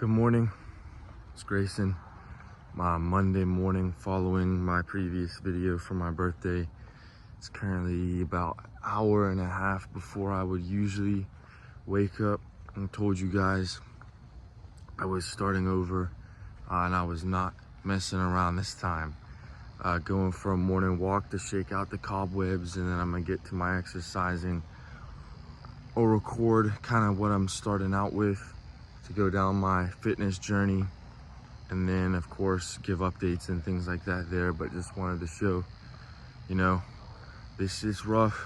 Good morning, it's Grayson. My Monday morning following my previous video for my birthday. It's currently about an hour and a half before I would usually wake up. I told you guys I was starting over and I was not messing around this time. Going for a morning walk to shake out the cobwebs, and then I'm gonna get to my exercising or record kind of what I'm starting out with to go down my fitness journey, and then of course give updates and things like that there. But just wanted to show, you know, this is rough.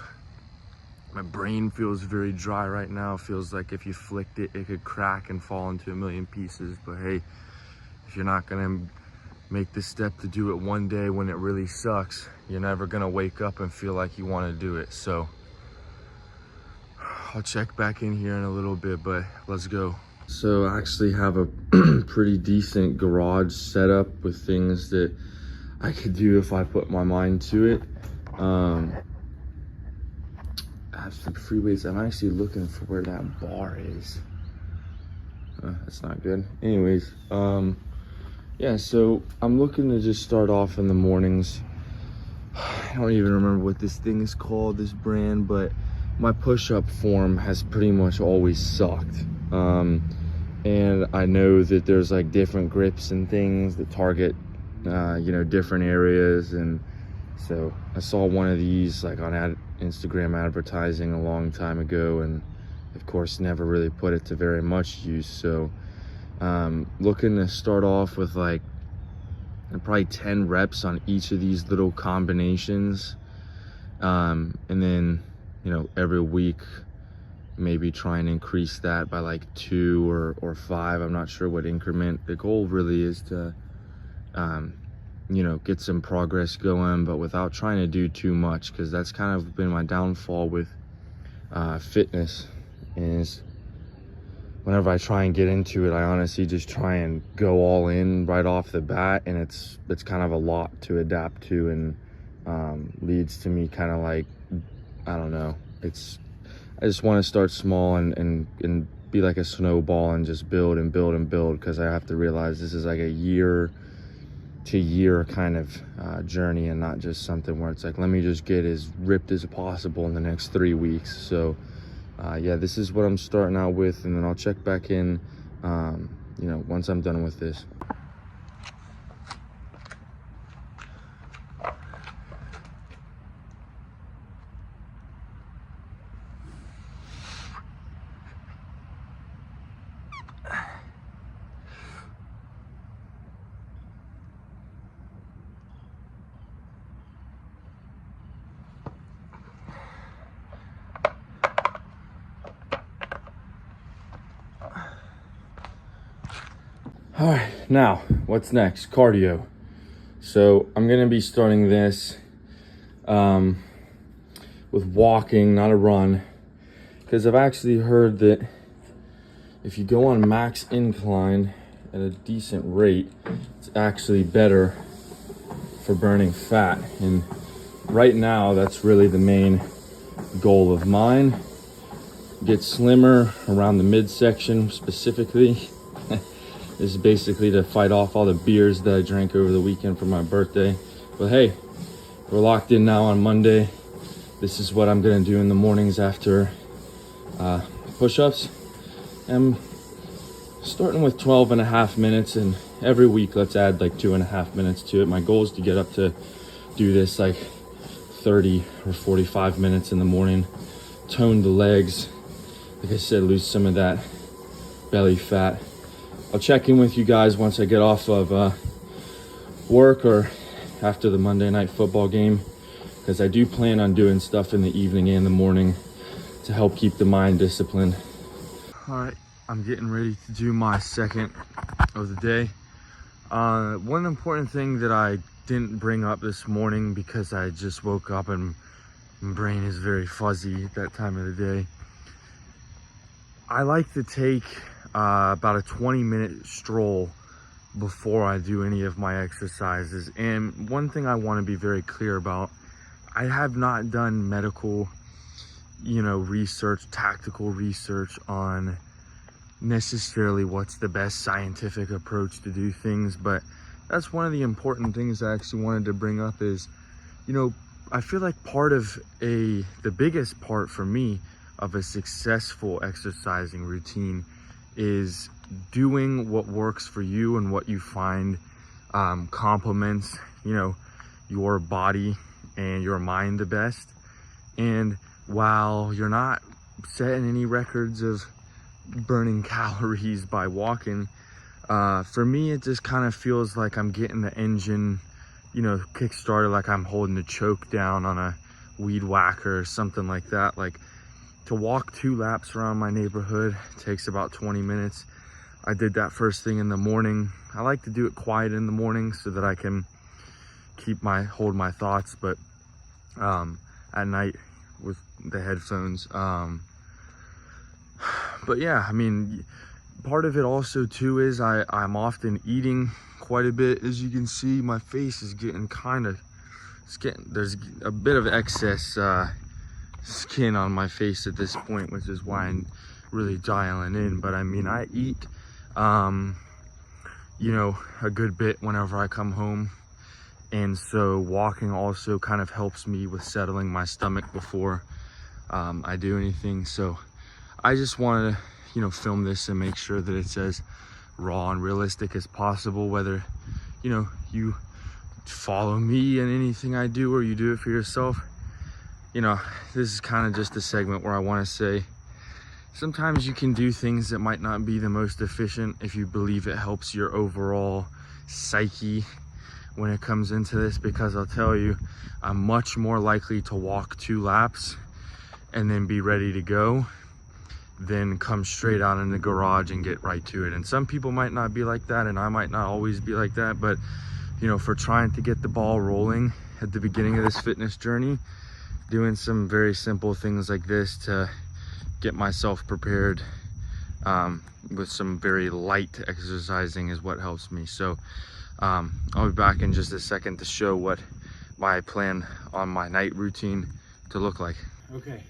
My brain feels very dry right now. It feels like if you flicked it, it could crack and fall into a million pieces. But hey, if you're not gonna make the step to do it one day when it really sucks, you're never gonna wake up and feel like you want to do it. So I'll check back in here in a little bit, but let's go. So I actually have a pretty decent garage setup with things that I could do if I put my mind to it. I have some free weights. I'm actually looking for where that bar is. That's not good. Anyways, yeah, so I'm looking to just start off in the mornings. I don't even remember what this thing is called, this brand, but my push-up form has pretty much always sucked. And I know that there's like different grips and things that target, you know, different areas. And so I saw one of these like on Instagram advertising a long time ago, and of course never really put it to very much use. So looking to start off with like probably 10 reps on each of these little combinations, and then, you know, every week maybe try and increase that by like 2 or 5. I'm not sure what increment. The goal really is to you know, get some progress going, but without trying to do too much, because that's kind of been my downfall with fitness, is whenever I try and get into it, I honestly just try and go all in right off the bat, and it's kind of a lot to adapt to, and leads to me kind of like, I don't know, I just want to start small and be like a snowball and just build and build and build, because I have to realize this is like a year to year kind of journey, and not just something where it's like, let me just get as ripped as possible in the next 3 weeks. So yeah, this is what I'm starting out with, and then I'll check back in, you know, once I'm done with this. All right, now what's next? Cardio. So I'm gonna be starting this with walking, not a run, because I've actually heard that if you go on max incline at a decent rate, it's actually better for burning fat. And right now, that's really the main goal of mine. Get slimmer around the midsection specifically. This is basically to fight off all the beers that I drank over the weekend for my birthday. But hey, we're locked in now on Monday. This is what I'm gonna do in the mornings after push-ups. I'm starting with 12.5 minutes, and every week let's add like 2.5 minutes to it. My goal is to get up to do this like 30 or 45 minutes in the morning. Tone the legs. Like I said, lose some of that belly fat. I'll check in with you guys once I get off of work or after the Monday night football game, because I do plan on doing stuff in the evening and the morning to help keep the mind disciplined. All right, I'm getting ready to do my second of the day. One important thing that I didn't bring up this morning, because I just woke up and my brain is very fuzzy at that time of the day. I like to take about a 20-minute stroll before I do any of my exercises. And one thing I want to be very clear about, I have not done medical, you know, research, tactical research on necessarily what's the best scientific approach to do things, but that's one of the important things I actually wanted to bring up is, you know, I feel like the biggest part for me of a successful exercising routine is doing what works for you and what you find complements, you know, your body and your mind the best. And while you're not setting any records of burning calories by walking, for me it just kind of feels like I'm getting the engine, you know, kick started, like I'm holding the choke down on a weed whacker or something like that. Like, to walk 2 laps around my neighborhood takes about 20 minutes. I did that first thing in the morning. I like to do it quiet in the morning so that I can hold my thoughts, but at night with the headphones. But yeah, I mean, part of it also too is I'm often eating quite a bit. As you can see, my face is getting there's a bit of excess skin on my face at this point, which is why I'm really dialing in. But I mean, I eat you know, a good bit whenever I come home, and so walking also kind of helps me with settling my stomach before I do anything. So I just wanted to, you know, film this and make sure that it's as raw and realistic as possible, whether, you know, you follow me in anything I do or you do it for yourself. You know, this is kind of just a segment where I want to say sometimes you can do things that might not be the most efficient if you believe it helps your overall psyche when it comes into this, because I'll tell you, I'm much more likely to walk 2 laps and then be ready to go than come straight out in the garage and get right to it. And some people might not be like that, and I might not always be like that, but you know, for trying to get the ball rolling at the beginning of this fitness journey, doing some very simple things like this to get myself prepared with some very light exercising is what helps me. So I'll be back in just a second to show what my plan on my night routine to look like. Okay,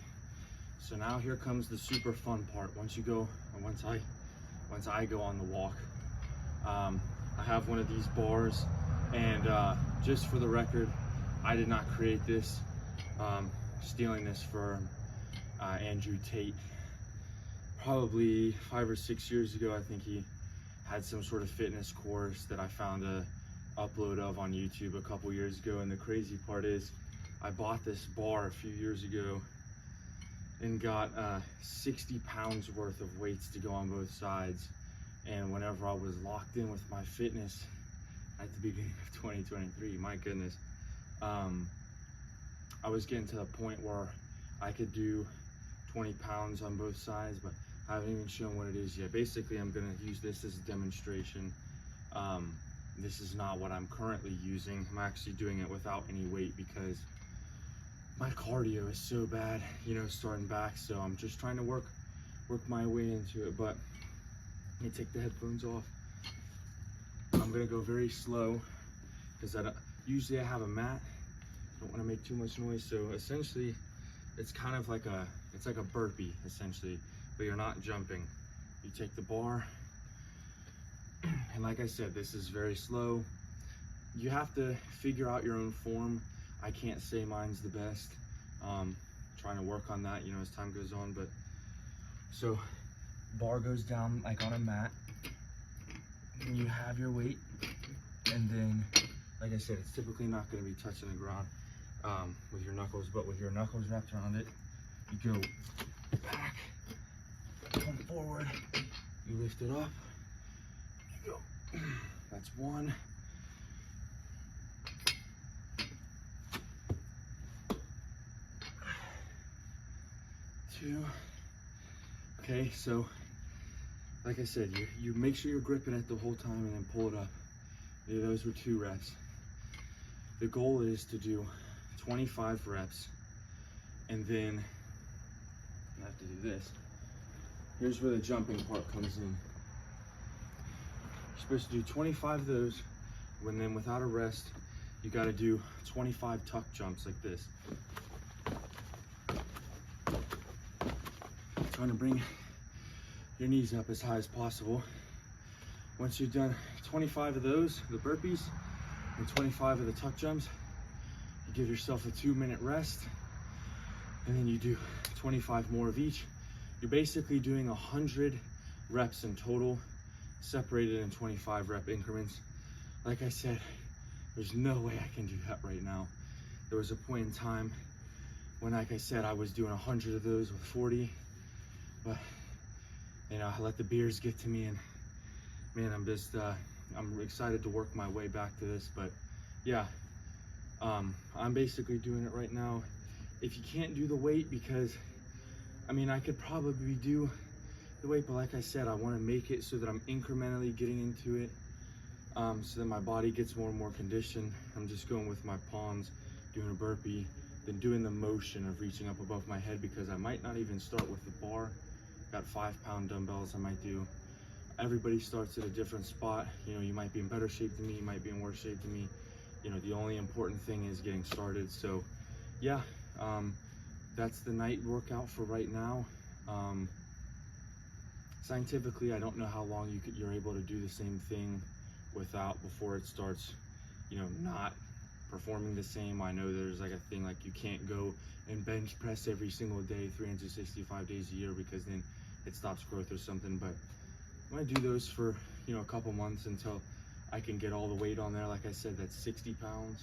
so now here comes the super fun part. Once I go on the walk, I have one of these bars, and just for the record, I did not create this. Stealing this from Andrew Tate probably 5 or 6 years ago. I think he had some sort of fitness course that I found a upload of on YouTube a couple years ago. And the crazy part is I bought this bar a few years ago and got 60 pounds worth of weights to go on both sides. And whenever I was locked in with my fitness at the beginning of 2023, my goodness, I was getting to the point where I could do 20 pounds on both sides, but I haven't even shown what it is yet. Basically, I'm gonna use this as a demonstration. This is not what I'm currently using. I'm actually doing it without any weight because my cardio is so bad, you know, starting back. So I'm just trying to work my way into it. But let me take the headphones off. I'm gonna go very slow because usually I have a mat. Don't want to make too much noise. So essentially, it's kind of like it's like a burpee essentially, but you're not jumping. You take the bar, and like I said, this is very slow. You have to figure out your own form. I can't say mine's the best. Trying to work on that, you know, as time goes on. But so bar goes down like on a mat, and you have your weight, and then like I said, it's typically not going to be touching the ground with your knuckles, but with your knuckles wrapped around it, you go back, come forward, you lift it up, you go. That's 1. 2. Okay, so like I said, you make sure you're gripping it the whole time and then pull it up. Yeah, those were 2 reps. The goal is to do 25 reps, and then I have to do this. Here's where the jumping part comes in. You're supposed to do 25 of those, when then without a rest, you got to do 25 tuck jumps like this. Trying to bring your knees up as high as possible. Once you've done 25 of those, the burpees, and 25 of the tuck jumps, you give yourself a 2-minute rest, and then you do 25 more of each. You're basically doing 100 reps in total, separated in 25 rep increments. Like I said, there's no way I can do that right now. There was a point in time when, like I said, I was doing 100 of those with 40, but you know, I let the beers get to me, and man, I'm excited to work my way back to this. But yeah, I'm basically doing it right now. If you can't do the weight, because I mean, I could probably do the weight, but like I said, I want to make it so that I'm incrementally getting into it, so that my body gets more and more conditioned. I'm just going with my palms, doing a burpee, then doing the motion of reaching up above my head, because I might not even start with the bar. Got 5-pound dumbbells I might do. Everybody starts at a different spot. You know, you might be in better shape than me, you might be in worse shape than me. You know, the only important thing is getting started. So yeah, that's the night workout for right now. Scientifically, I don't know how long you're able to do the same thing before it starts, you know, not performing the same. I know there's like a thing like you can't go and bench press every single day 365 days a year, because then it stops growth or something. But I'm gonna do those for, you know, a couple months until I can get all the weight on there. Like I said, that's 60 pounds.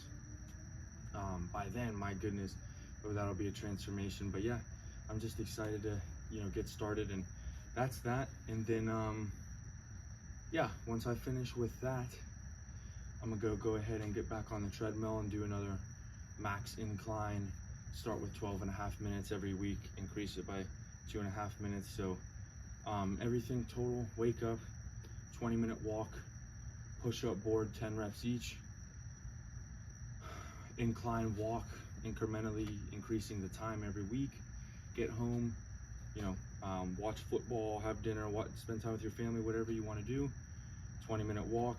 By then, my goodness, oh, that'll be a transformation. But yeah, I'm just excited to, you know, get started, and that's that. And then yeah, once I finish with that, I'm gonna go ahead and get back on the treadmill and do another max incline. Start with 12.5 minutes every week, increase it by 2.5 minutes. So everything total: wake up, 20-minute walk, push-up board, 10 reps each, incline walk, incrementally increasing the time every week. Get home, you know, watch football, have dinner, spend time with your family, whatever you want to do. 20-minute walk,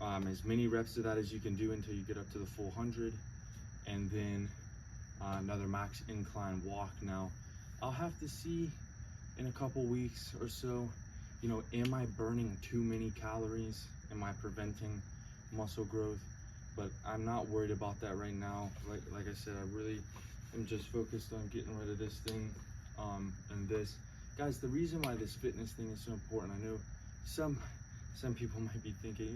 as many reps of that as you can do until you get up to the full 100, and then another max incline walk. Now, I'll have to see in a couple weeks or so, you know, am I burning too many calories? Am I preventing muscle growth? But I'm not worried about that right now. Like I said, I really am just focused on getting rid of this thing, and this. Guys, the reason why this fitness thing is so important, I know some people might be thinking,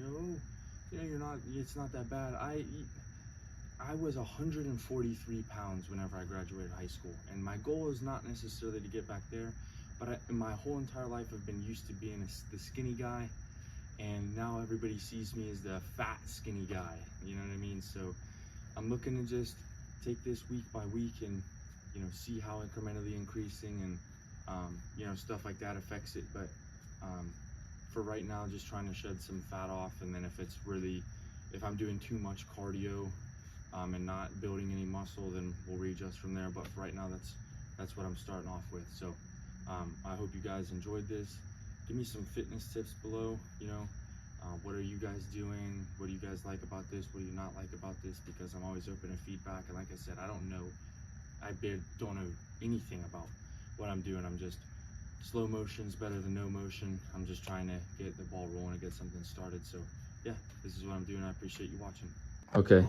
you know, it's not that bad. I was 143 pounds whenever I graduated high school, and my goal is not necessarily to get back there, but my whole entire life I've been used to being the skinny guy, and now everybody sees me as the fat skinny guy, you know what I mean? So I'm looking to just take this week by week and, you know, see how incrementally increasing and you know, stuff like that affects it. But for right now, just trying to shed some fat off, and then if I'm doing too much cardio and not building any muscle, then we'll readjust from there. But for right now, that's what I'm starting off with. So I hope you guys enjoyed this. Give me some fitness tips below. You know, what are you guys doing? What do you guys like about this? What do you not like about this? Because I'm always open to feedback. And like I said, I don't know anything about what I'm doing. I'm just, slow motion's better than no motion. I'm just trying to get the ball rolling and get something started. So yeah, this is what I'm doing. I appreciate you watching. Okay,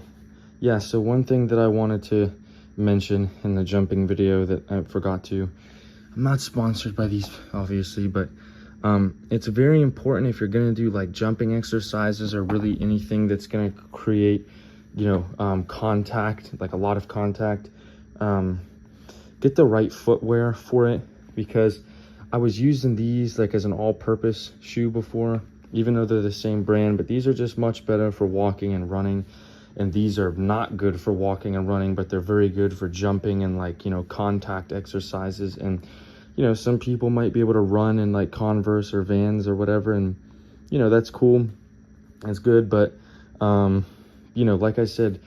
yeah, so one thing that I wanted to mention in the jumping video that I forgot to, I'm not sponsored by these obviously, but it's very important if you're gonna do like jumping exercises or really anything that's gonna create, you know, contact, like a lot of contact, get the right footwear for it, because I was using these like as an all-purpose shoe before, even though they're the same brand, but these are just much better for walking and running. And these are not good for walking and running, but they're very good for jumping and like, you know, contact exercises. And, you know, some people might be able to run in like Converse or Vans or whatever. And, you know, that's cool. That's good. But, you know, like I said,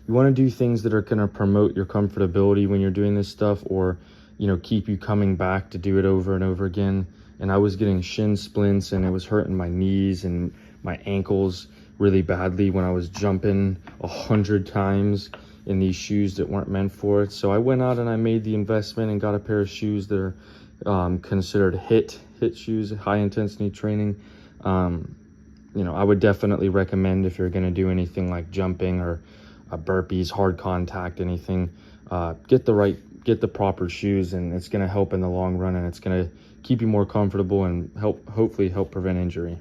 you want to do things that are going to promote your comfortability when you're doing this stuff, or, you know, keep you coming back to do it over and over again. And I was getting shin splints, and it was hurting my knees and my ankles really badly when I was jumping 100 times in these shoes that weren't meant for it. So I went out and I made the investment and got a pair of shoes that are considered HIIT, HIIT shoes, high intensity training. You know, I would definitely recommend, if you're going to do anything like jumping or burpees, hard contact, anything, get the proper shoes, and it's going to help in the long run, and it's going to keep you more comfortable and hopefully help prevent injury.